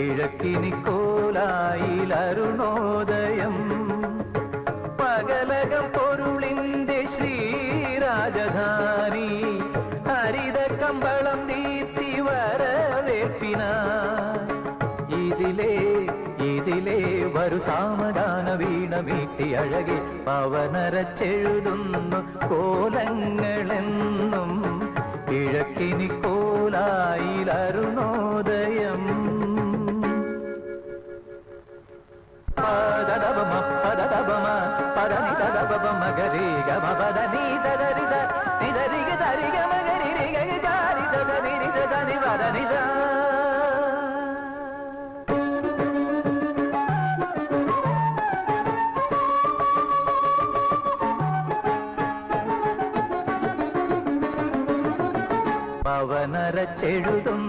കിഴക്കിനിക്കോലായിലരുണോദയം പകലകം പൊരുളിന്റെ ശ്രീരാജധാനി ഹരിത കമ്പളം നീത്തി വരവേൽപ്പിനായി ഇതിലേ വരു സാമഗാന വീണ വീട്ടി അഴകെ പവനരച്ചെഴുതുന്നു കോലങ്ങളെന്നും കിഴക്കിനിക്കോലായിലരുണോദയം പദദബമ പദദബമ പദനി ദദബമ മഗരി ഗമ പദനി സദരി നിദരി ഗരി ഗമ ഗരി ഗരി ഗരി സദനി നിദനി പദനി സ പവനരച്ചെഴുതും